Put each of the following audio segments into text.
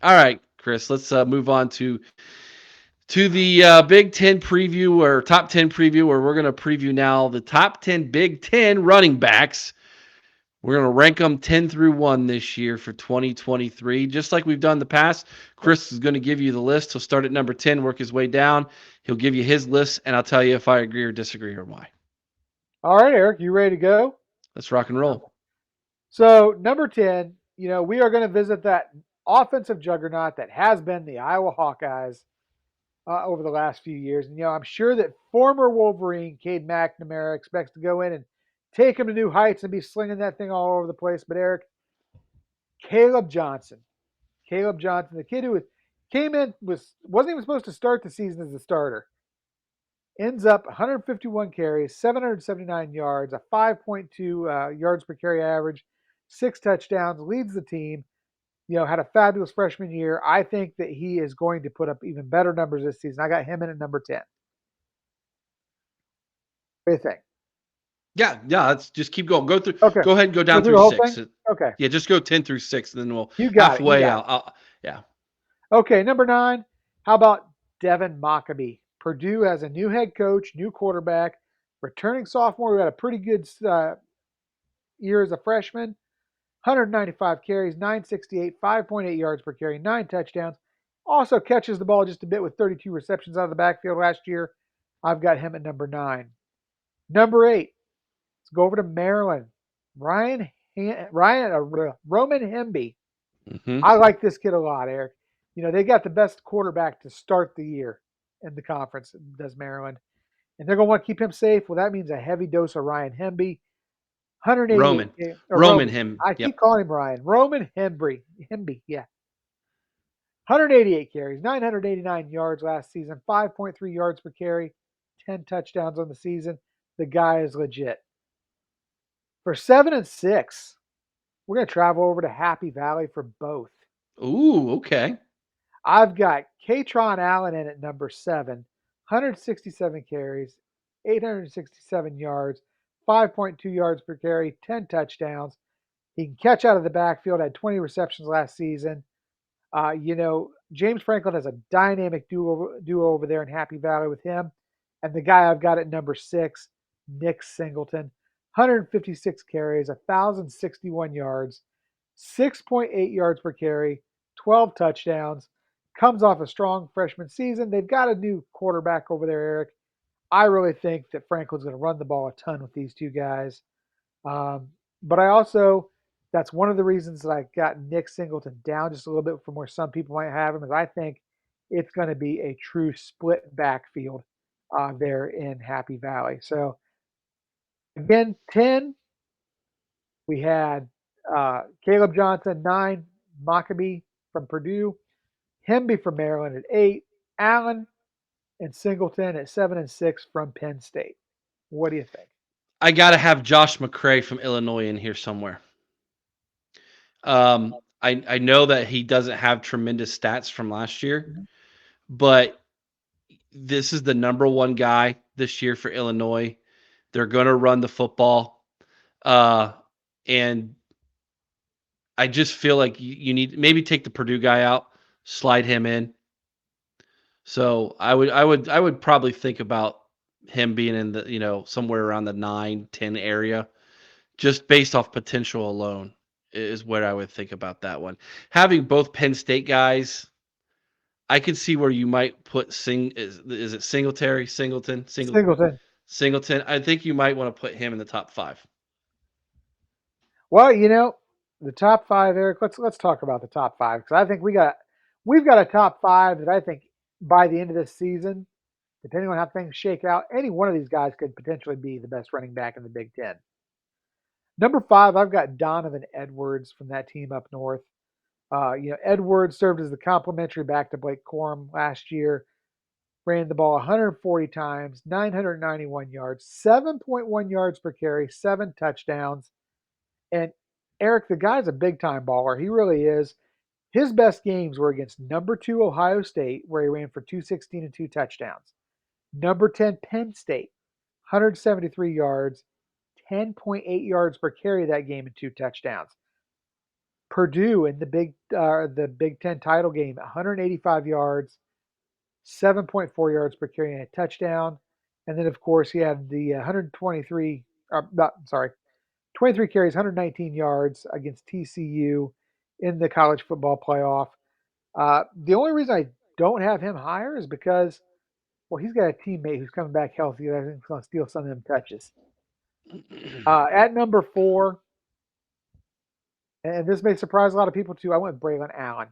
All right, Chris. Let's move on to the Big Ten preview or top 10 preview, where we're going to preview now the top 10 Big Ten running backs. We're going to rank them 10 through 1 this year for 2023. Just like we've done in the past, Chris is going to give you the list. He'll start at number 10, work his way down. He'll give you his list, and I'll tell you if I agree or disagree or why. All right, Eric, you ready to go? Let's rock and roll. So, number 10, we are going to visit that offensive juggernaut that has been the Iowa Hawkeyes over the last few years. And, I'm sure that former Wolverine Cade McNamara expects to go in and take him to new heights and be slinging that thing all over the place. But, Eric, Caleb Johnson. Caleb Johnson, the kid who came in, wasn't even supposed to start the season as a starter. Ends up 151 carries, 779 yards, a 5.2 yards per carry average, 6 touchdowns, leads the team. Had a fabulous freshman year. I think that he is going to put up even better numbers this season. I got him in at number 10. What do you think? Yeah. Let's just keep going. Okay. Go ahead and go Go down through through the whole thing? 6. Okay. Yeah, just go 10 through 6, and then we'll You got it. You halfway got it. out. Yeah. Okay, number 9. How about Devin Mockabee? Purdue has a new head coach, new quarterback, returning sophomore who had a pretty good year as a freshman. 195 carries, 968, 5.8 yards per carry, 9 touchdowns. Also catches the ball just a bit with 32 receptions out of the backfield last year. I've got him at number 9. Number 8, let's go over to Maryland. Roman Hemby. Mm-hmm. I like this kid a lot, Eric. They got the best quarterback to start the year in the conference, does Maryland. And they're going to want to keep him safe. Well, that means a heavy dose of Ryan Hemby. 188 Roman. or Roman Roman. him. I keep Yep. calling him Ryan. Roman Hemby, yeah. 188 carries, 989 yards last season, 5.3 yards per carry, 10 touchdowns on the season. The guy is legit. For 7 and 6, we're going to travel over to Happy Valley for both. Ooh, okay. I've got Katron Allen in at number 7, 167 carries, 867 yards, 5.2 yards per carry, 10 touchdowns. He can catch out of the backfield, had 20 receptions last season. James Franklin has a dynamic duo over there in Happy Valley with him. And the guy I've got at number 6, Nick Singleton, 156 carries, 1,061 yards, 6.8 yards per carry, 12 touchdowns. Comes off a strong freshman season. They've got a new quarterback over there, Eric. I really think that Franklin's going to run the ball a ton with these two guys. Um, but I also, that's one of the reasons that I got Nick Singleton down just a little bit from where some people might have him, is I think it's going to be a true split backfield there in Happy Valley. So again, 10, we had Caleb Johnson, 9, Mockabee from Purdue, Hemby from Maryland at 8, Allen and Singleton at 7 and 6 from Penn State. What do you think? I got to have Josh McCray from Illinois in here somewhere. I know that he doesn't have tremendous stats from last year, Mhm. but this is the number one guy this year for Illinois. They're going to run the football. And I just feel like you need maybe take the Purdue guy out, slide him in. So I would probably think about him being in the, somewhere around the 9-10 area, just based off potential alone is what I would think about that one. Having both Penn State guys, I could see where you might put is it Singleton. Singleton. I think you might want to put him in the top 5. Well, the top 5, Eric. Let's talk about the top 5 because I think we've got a top 5 that I think by the end of this season, depending on how things shake out, any one of these guys could potentially be the best running back in the Big Ten. Number 5, I've got Donovan Edwards from that team up north. Edwards served as the complimentary back to Blake Corum last year. Ran the ball 140 times, 991 yards, 7.1 yards per carry, 7 touchdowns. And Eric, the guy's a big time baller. He really is. His best games were against number 2 Ohio State, where he ran for 216 and 2 touchdowns. Number 10 Penn State, 173 yards, 10.8 yards per carry that game and 2 touchdowns. Purdue in the Big Ten title game, 185 yards, 7.4 yards per carry and a touchdown. And then, of course, he had the 123, sorry, 23 carries, 119 yards against TCU in the college football playoff. The only reason I don't have him higher is because, well, he's got a teammate who's coming back healthy that I think is going to steal some of them touches. At number 4, and this may surprise a lot of people too, I went Braylon Allen.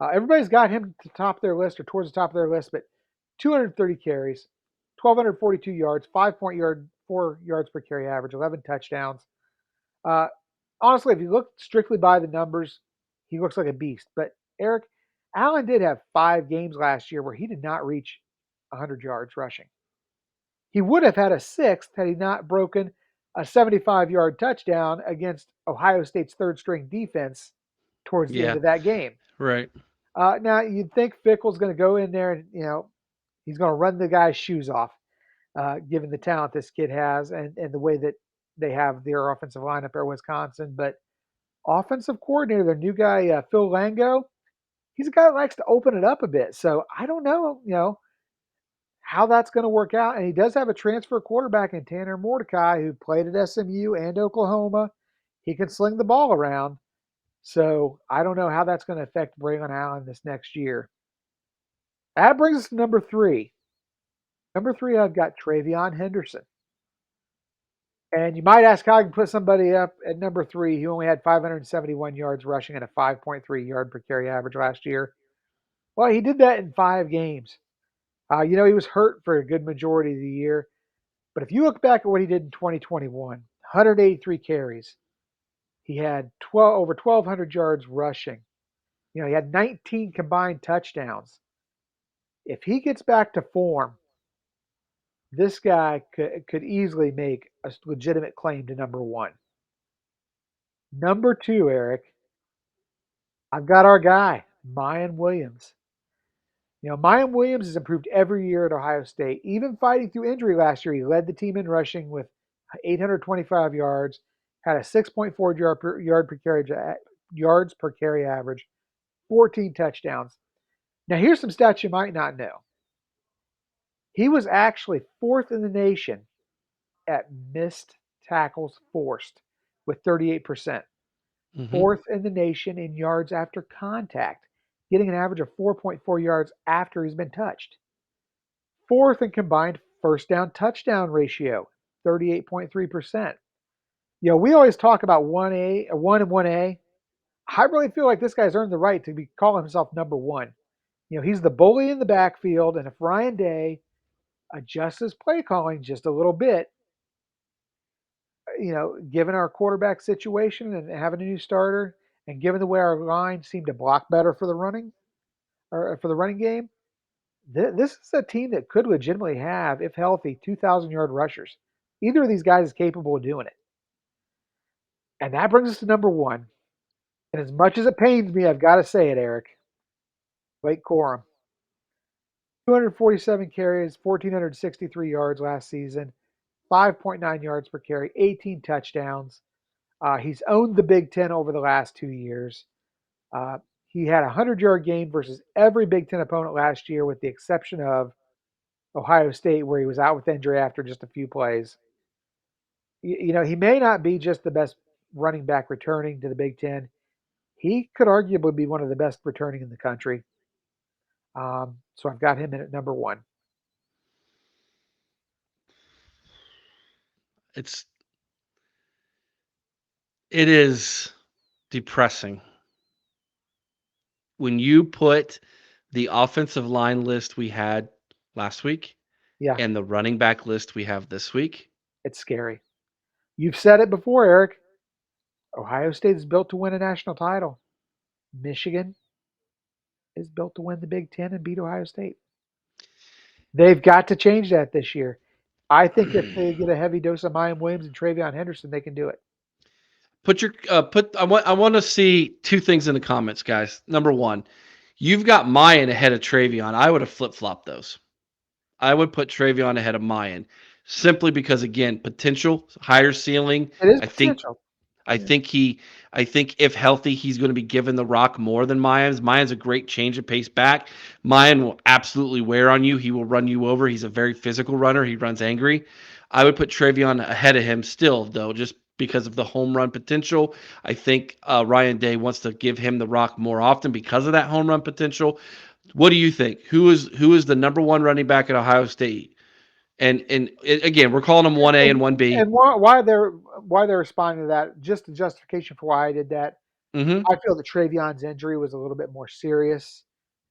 Everybody's got him to the top of their list or towards the top of their list, but 230 carries, 1,242 yards, 4 yards per carry average, 11 touchdowns. Honestly, if you look strictly by the numbers, he looks like a beast. But Eric, Allen did have 5 games last year where he did not reach 100 yards rushing. He would have had a 6th had he not broken a 75-yard touchdown against Ohio State's third string defense towards the end Yeah, of that game. right. Now, you'd think Fickle's going to go in there and, he's going to run the guy's shoes off, given the talent this kid has and the way that they have their offensive lineup at Wisconsin. But offensive coordinator, their new guy, Phil Lango, he's a guy that likes to open it up a bit. So I don't know, how that's going to work out. And he does have a transfer quarterback in Tanner Mordecai who played at SMU and Oklahoma. He can sling the ball around. So I don't know how that's going to affect Braylon Allen this next year. That brings us to number 3. Number 3, I've got Travion Henderson. And you might ask how I can put somebody up at number 3. He only had 571 yards rushing and a 5.3 yard per carry average last year. Well, he did that in 5 games. He was hurt for a good majority of the year. But if you look back at what he did in 2021, 183 carries. He had over 1,200 yards rushing. He had 19 combined touchdowns. If he gets back to form, this guy could easily make a legitimate claim to number 1. Number 2, Eric, I've got our guy, Miyan Williams. Miyan Williams has improved every year at Ohio State. Even fighting through injury last year, he led the team in rushing with 825 yards, had a 6.4 yards per carry average, 14 touchdowns. Now, here's some stats you might not know. He was actually 4th in the nation at missed tackles forced with 38%. Mm-hmm. 4th in the nation in yards after contact, getting an average of 4.4 yards after he's been touched. 4th in combined first down touchdown ratio, 38.3%. We always talk about 1A, 1 and 1A. I really feel like this guy's earned the right to be calling himself number 1. He's the bully in the backfield, and if Ryan Day adjusts his play calling just a little bit, given our quarterback situation and having a new starter, and given the way our line seemed to block better for the running game, this is a team that could legitimately have, if healthy, 2,000-yard rushers. Either of these guys is capable of doing it. And that brings us to number 1. And as much as it pains me, I've got to say it, Eric. Blake Corum. 247 carries, 1,463 yards last season, 5.9 yards per carry, 18 touchdowns. He's owned the Big Ten over the last 2 years. He had a 100-yard game versus every Big Ten opponent last year, with the exception of Ohio State, where he was out with injury after just a few plays. He may not be just the best running back returning to the Big Ten. He could arguably be one of the best returning in the country. So I've got him in at number 1. It is depressing when you put the offensive line list we had last week and the running back list we have this week. It's scary. You've said it before, Eric. Ohio State is built to win a national title. Michigan is built to win the Big Ten and beat Ohio State. They've got to change that this year. I think if they get a heavy dose of Miyan Williams and Travion Henderson, they can do it. I want to see 2 things in the comments, guys. Number 1, you've got Miyan ahead of Travion. I would have flip-flopped those. I would put Travion ahead of Miyan simply because, again, potential, higher ceiling. It is potential. I think I think if healthy, he's going to be given the rock more than Mayans. Mayans a great change of pace back. Mayan will absolutely wear on you. He will run you over. He's a very physical runner. He runs angry. I would put Travion ahead of him still, though, just because of the home run potential. I think Ryan Day wants to give him the rock more often because of that home run potential. What do you think? Who is the number one running back at Ohio State? And again, we're calling them 1A and 1B. And why they're responding to that, just the justification for why I did that. Mm-hmm. I feel that Travion's injury was a little bit more serious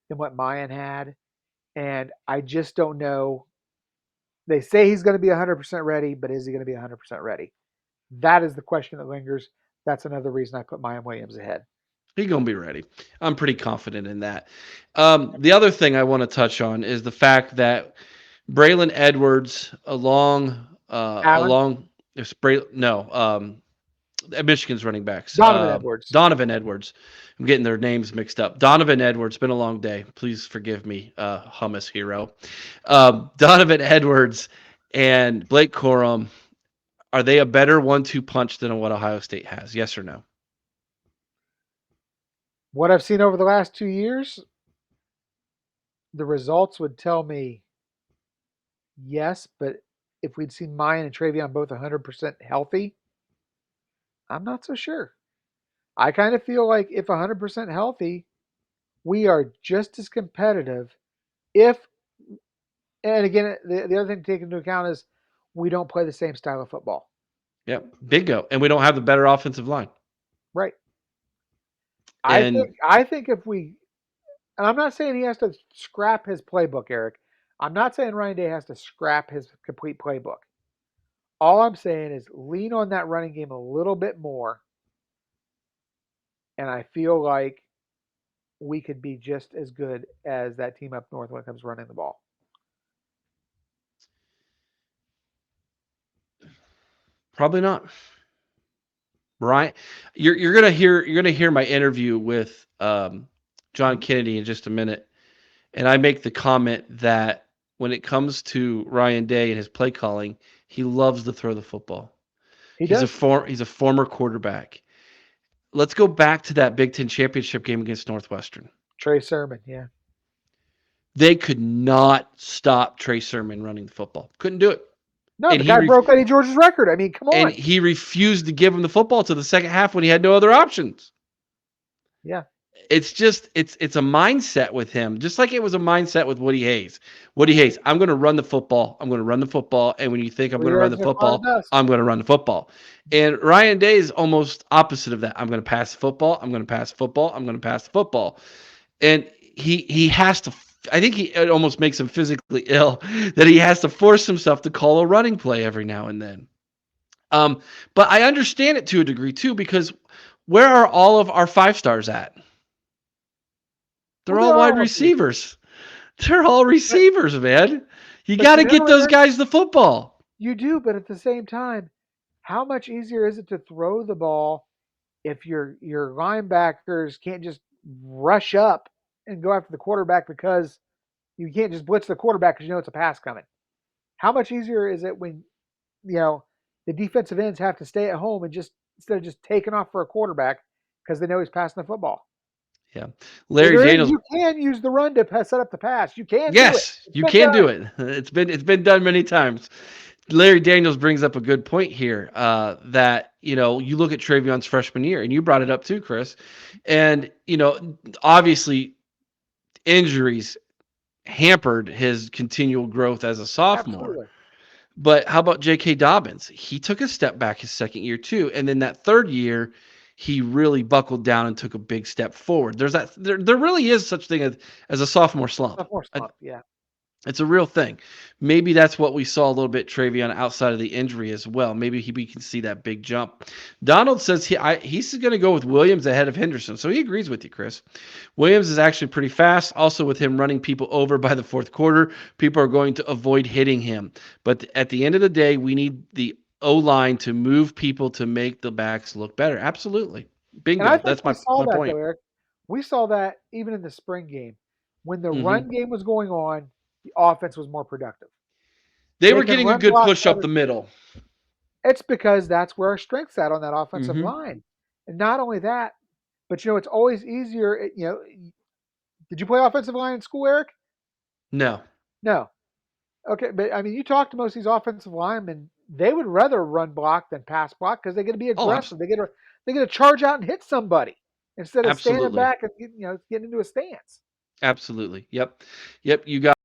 than what Mayan had, and I just don't know. They say he's going to be 100% ready, but is he going to be 100% ready? That is the question that lingers. That's another reason I put Mayan Williams ahead. He's going to be ready. I'm pretty confident in that. The other thing I want to touch on is the fact that Braylon Edwards Allen, Michigan's running backs. Donovan Edwards. Donovan Edwards. I'm getting their names mixed up. Donovan Edwards. Been a long day. Please forgive me, hummus hero. Donovan Edwards and Blake Corum. Are they a better 1-2 punch than what Ohio State has? Yes or no? What I've seen over the last 2 years, the results would tell me yes, but if we'd seen Mayan and Travion both 100% healthy, I'm not so sure. I kind of feel like if 100% healthy, we are just as competitive. If, and again, the other thing to take into account is we don't play the same style of football. Yep. Bingo. And we don't have the better offensive line. Right. I And think I think if we, and I'm not saying he has to scrap his playbook, Eric. I'm not saying Ryan Day has to scrap his complete playbook. All I'm saying is lean on that running game a little bit more, and I feel like we could be just as good as that team up north when it comes to running the ball. probably not. Brian, you're gonna hear my interview with John Kennedy in just a minute, and I make the comment that when it comes to Ryan Day and his play calling, he loves to throw the football. He does. He's a former quarterback. Let's go back to that Big Ten championship game against Northwestern. Trey Sermon, yeah. They could not stop Trey Sermon running the football. Couldn't do it. No, And the he guy re- broke Eddie George's record. I mean, come and on. he refused to give him the football to the second half when he had no other options. Yeah. It's a mindset with him, just like it was a mindset with Woody Hayes. Woody Hayes, I'm going to run the football. I'm going to run the football. And when you think I'm Well, going to you're run as the if on football, dust. I'm going to run the football. And Ryan Day is almost opposite of that. I'm going to pass the football. I'm going to pass the football. I'm going to pass the football. And he has to. I think it almost makes him physically ill that he has to force himself to call a running play every now and then. But I understand it to a degree too, because where are all of our 5 stars at? They're Well, they all are wide all pretty good. receivers. They're all But, receivers, man. You but got you to know, get those Eric, guys the football. you do, but at the same time, how much easier is it to throw the ball if your linebackers can't just rush up and go after the quarterback because you can't just blitz the quarterback because you know it's a pass coming? How much easier is it when you know the defensive ends have to stay at home and just instead of just taking off for a quarterback because they know he's passing the football? Yeah. Larry There is, Daniels. you can use the run to set up the pass. You can do it. Yes, It's you been can do done. it. It's been done many times. Larry Daniels brings up a good point here. That you look at Travion's freshman year, and you brought it up too, Chris. And obviously injuries hampered his continual growth as a sophomore. Absolutely. But how about J.K. Dobbins? He took a step back his second year too, and then that third year, he really buckled down and took a big step forward. There really is such thing as a sophomore slump. Sophomore slump. Yeah. It's a real thing. Maybe that's what we saw a little bit Travion outside of the injury as well. Maybe we can see that big jump. Donald says he's going to go with Williams ahead of Henderson, so he agrees with you, Chris. Williams is actually pretty fast. Also, with him running people over by the fourth quarter, people are going to avoid hitting him. But at the end of the day, we need the O-line to move people to make the backs look better. Absolutely. And I Bingo. think That's we saw my that though, point. Eric. We saw that even in the spring game. When the Hmm. run game was going on, the offense was more productive. They They were can getting a run good block push up better. the middle. It's because that's where our strength's at on that offensive Hmm. line. And not only that, but it's always easier. Did you play offensive line in school, Eric? No. No. Okay, but I mean, you talk to most of these offensive linemen, they would rather run block than pass block because they're going to be Oh, aggressive. They get to charge out and hit somebody instead of standing absolutely. back and getting into a stance. Absolutely. Yep. Yep. You got